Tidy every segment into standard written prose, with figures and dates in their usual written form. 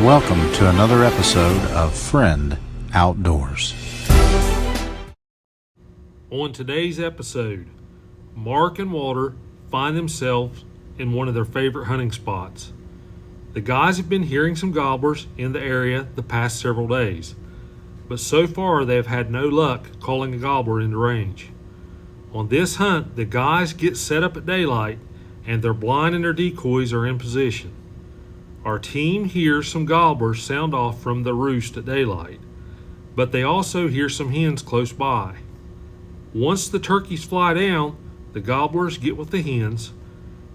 welcome to another episode of Friend Outdoors. On today's episode, Mark and Walter find themselves in one of their favorite hunting spots. The guys have been hearing some gobblers in the area the past several days, but so far they have had no luck calling a gobbler into range. On this hunt, the guys get set up at daylight and their blind and their decoys are in position. Our team hears some gobblers sound off from the roost at daylight, but they also hear some hens close by. Once the turkeys fly down, the gobblers get with the hens.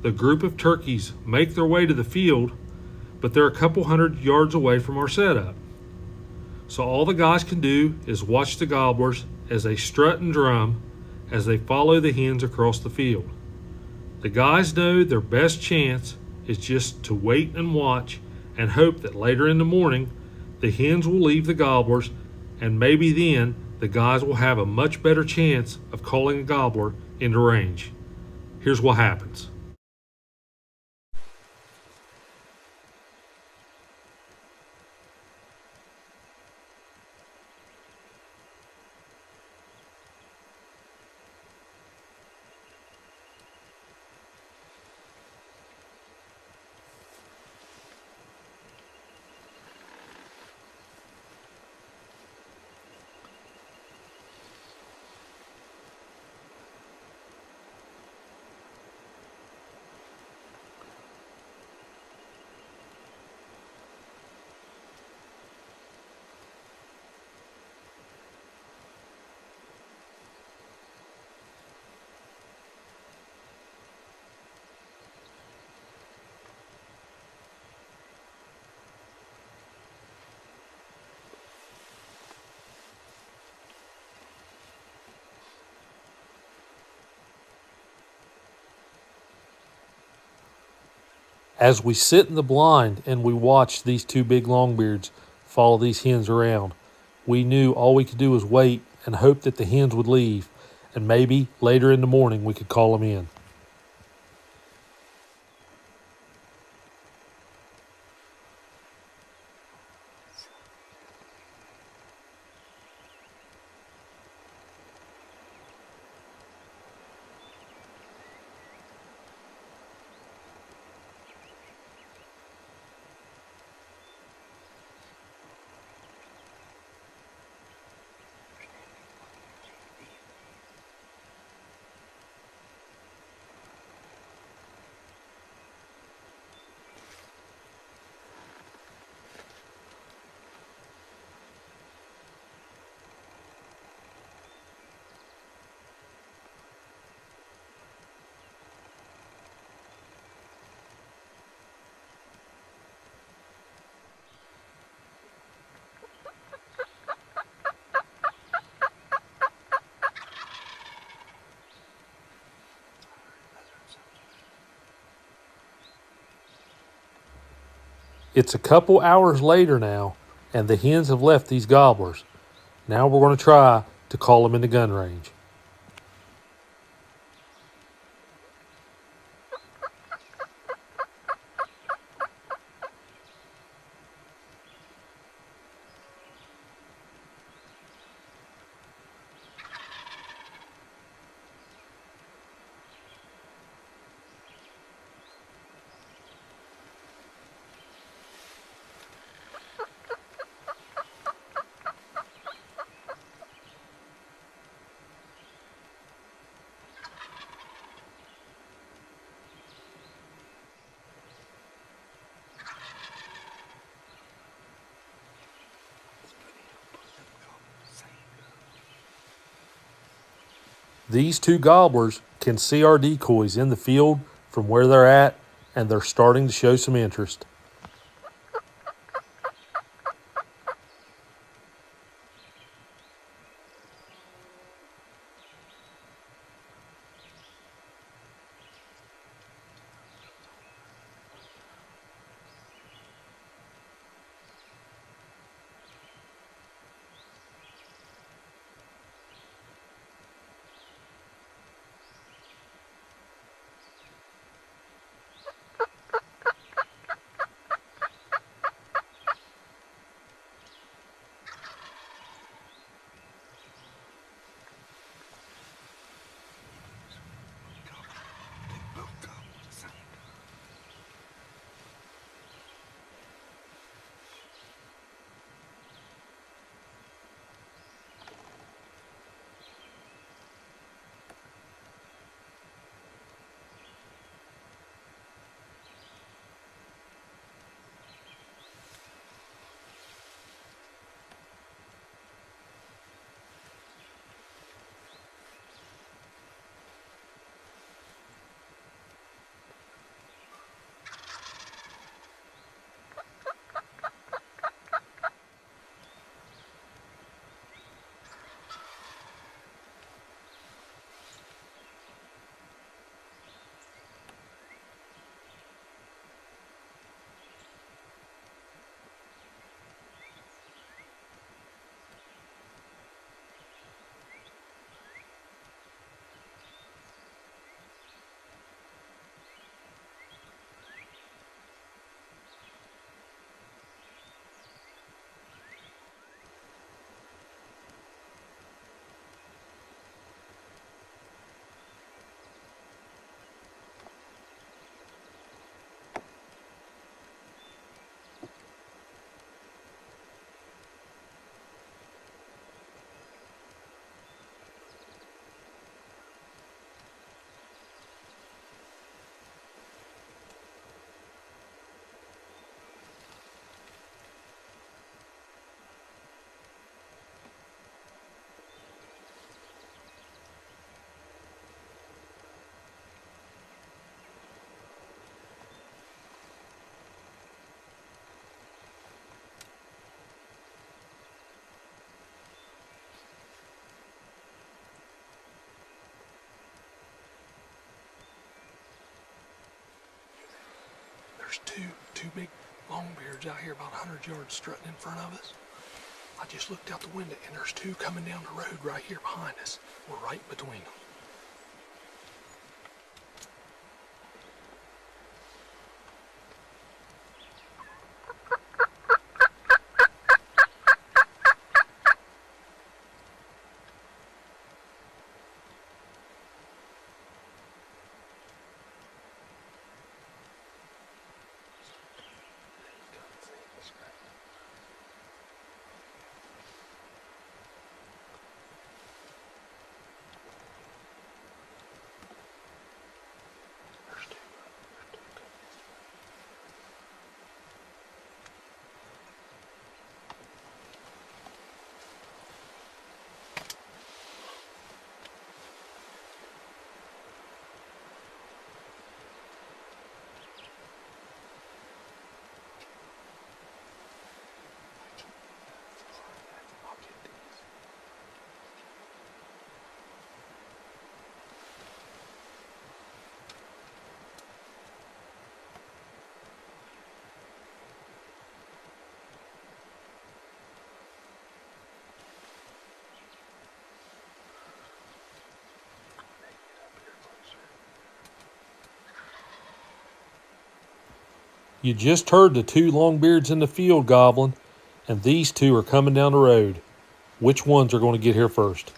The group of turkeys make their way to the field, but they're a couple hundred yards away from our setup. So all the guys can do is watch the gobblers as they strut and drum as they follow the hens across the field. The guys know their best chance is just to wait and watch and hope that later in the morning the hens will leave the gobblers, and maybe then the guys will have a much better chance of calling a gobbler into range. Here's what happens. As we sit in the blind and we watch these two big longbeards follow these hens around, we knew all we could do was wait and hope that the hens would leave, and maybe later in the morning we could call them in. It's a couple hours later now, and the hens have left these gobblers. Now we're going to try to call them into gun range. These two gobblers can see our decoys in the field from where they're at, and they're starting to show some interest. There's two big longbeards out here about 100 yards strutting in front of us. I just looked out the window and there's two coming down the road right here behind us. We're right between them. You just heard the two longbeards in the field gobbling, and these two are coming down the road. Which ones are going to get here first?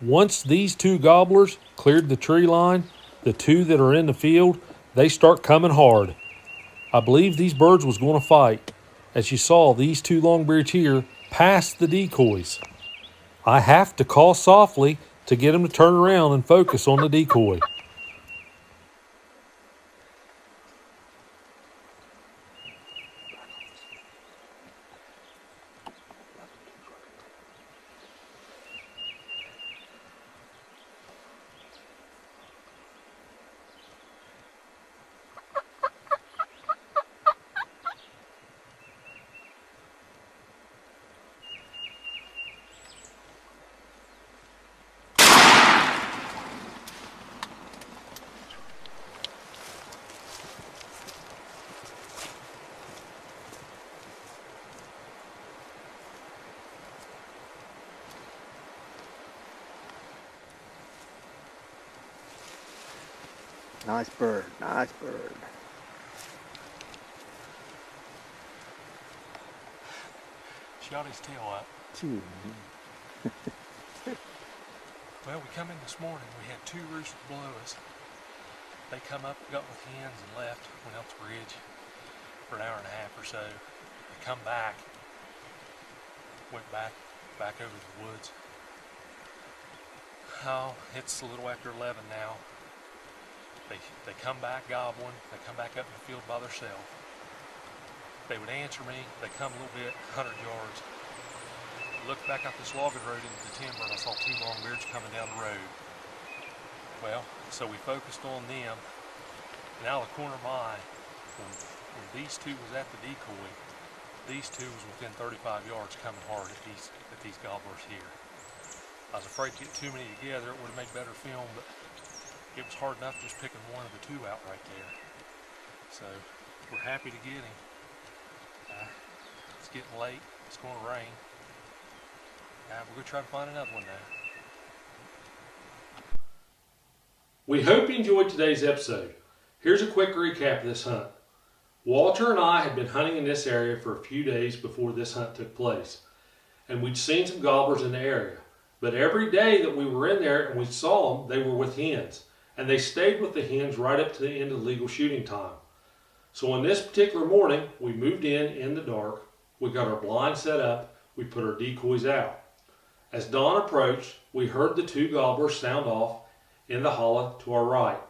Once these two gobblers cleared the tree line, the two that are in the field, they start coming hard. I believe these birds was going to fight. As you saw, these two longbeards here passed the decoys. I have to call softly to get them to turn around and focus on the decoy. Nice bird, nice bird. Shot his tail up. Well, we come in this morning, we had two roosters below us. They come up, got with hens and left, went up the ridge for an hour and a half or so. They come back, went back over the woods. Oh, it's a little after 11 now. They come back gobbling. They come back up in the field by themselves. They would answer me. They come a little bit, 100 yards. Looked back up this logging road into the timber, and I saw two longbeards coming down the road. Well, so we focused on them. And out of the corner of my eye, when these two was at the decoy, these two was within 35 yards coming hard at these gobblers here. I was afraid to get too many together. It would have made better film, but it was hard enough just picking one of the two out right there. So we're happy to get him. It's getting late. It's going to rain. We're going to try to find another one now. We hope you enjoyed today's episode. Here's a quick recap of this hunt. Walter and I had been hunting in this area for a few days before this hunt took place, and we'd seen some gobblers in the area. But every day that we were in there and we saw them, they were with hens, and they stayed with the hens right up to the end of legal shooting time. So on this particular morning, we moved in the dark, we got our blind set up, we put our decoys out. As dawn approached, we heard the two gobblers sound off in the hollow to our right,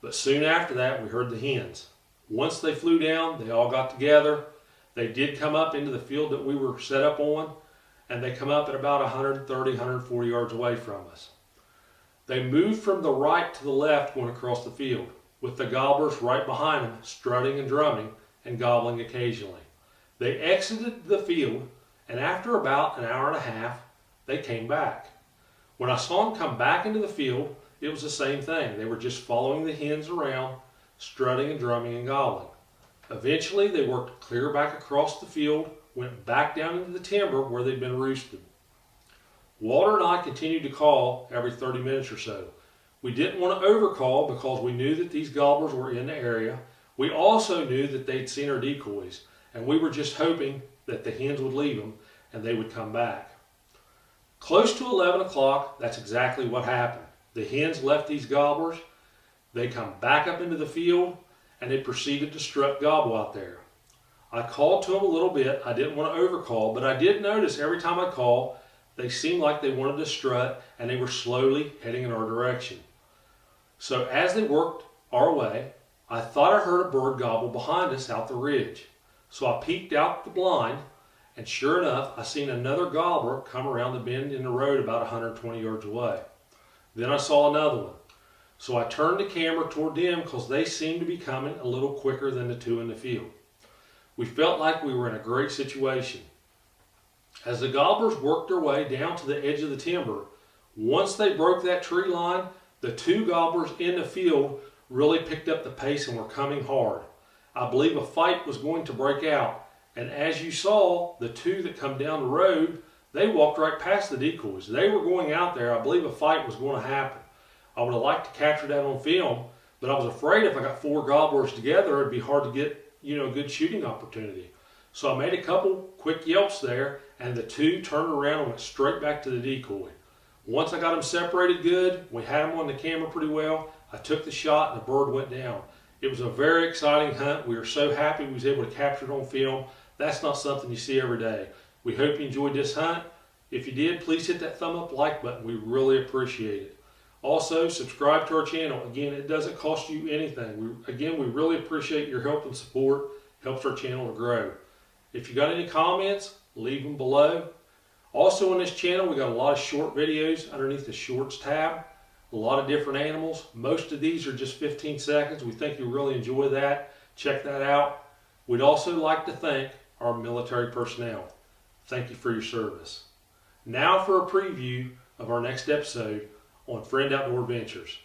but soon after that we heard the hens. Once they flew down, they all got together. They did come up into the field that we were set up on, and they come up at about 130, 140 yards away from us. They moved from the right to the left going across the field, with the gobblers right behind them, strutting and drumming and gobbling occasionally. They exited the field, and after about an hour and a half, they came back. When I saw them come back into the field, it was the same thing. They were just following the hens around, strutting and drumming and gobbling. Eventually, they worked clear back across the field, went back down into the timber where they'd been roosted. Walter and I continued to call every 30 minutes or so. We didn't want to overcall because we knew that these gobblers were in the area. We also knew that they'd seen our decoys, and we were just hoping that the hens would leave them and they would come back. Close to 11 o'clock, that's exactly what happened. The hens left these gobblers, they come back up into the field, and they proceeded to strut gobble out there. I called to them a little bit. I didn't want to overcall, but I did notice every time I called, they seemed like they wanted to strut, and they were slowly heading in our direction. So as they worked our way, I thought I heard a bird gobble behind us out the ridge. So I peeked out the blind, and sure enough, I seen another gobbler come around the bend in the road about 120 yards away. Then I saw another one. So I turned the camera toward them because they seemed to be coming a little quicker than the two in the field. We felt like we were in a great situation. As the gobblers worked their way down to the edge of the timber, once they broke that tree line, the two gobblers in the field really picked up the pace and were coming hard. I believe a fight was going to break out, and as you saw, the two that come down the road, they walked right past the decoys. They were going out there. I believe a fight was going to happen. I would have liked to capture that on film, but I was afraid if I got four gobblers together, it'd be hard to get, a good shooting opportunity. So I made a couple quick yelps there, and the two turned around and went straight back to the decoy. Once I got them separated good, we had them on the camera pretty well, I took the shot and the bird went down. It was a very exciting hunt. We were so happy we was able to capture it on film. That's not something you see every day. We hope you enjoyed this hunt. If you did, please hit that thumb up like button. We really appreciate it. Also, subscribe to our channel. Again, it doesn't cost you anything. We really appreciate your help and support. Helps our channel to grow. If you got any comments, leave them below. Also on this channel, we got a lot of short videos underneath the Shorts tab. A lot of different animals. Most of these are just 15 seconds. We think you'll really enjoy that. Check that out. We'd also like to thank our military personnel. Thank you for your service. Now for a preview of our next episode on Friend Outdoor Adventures.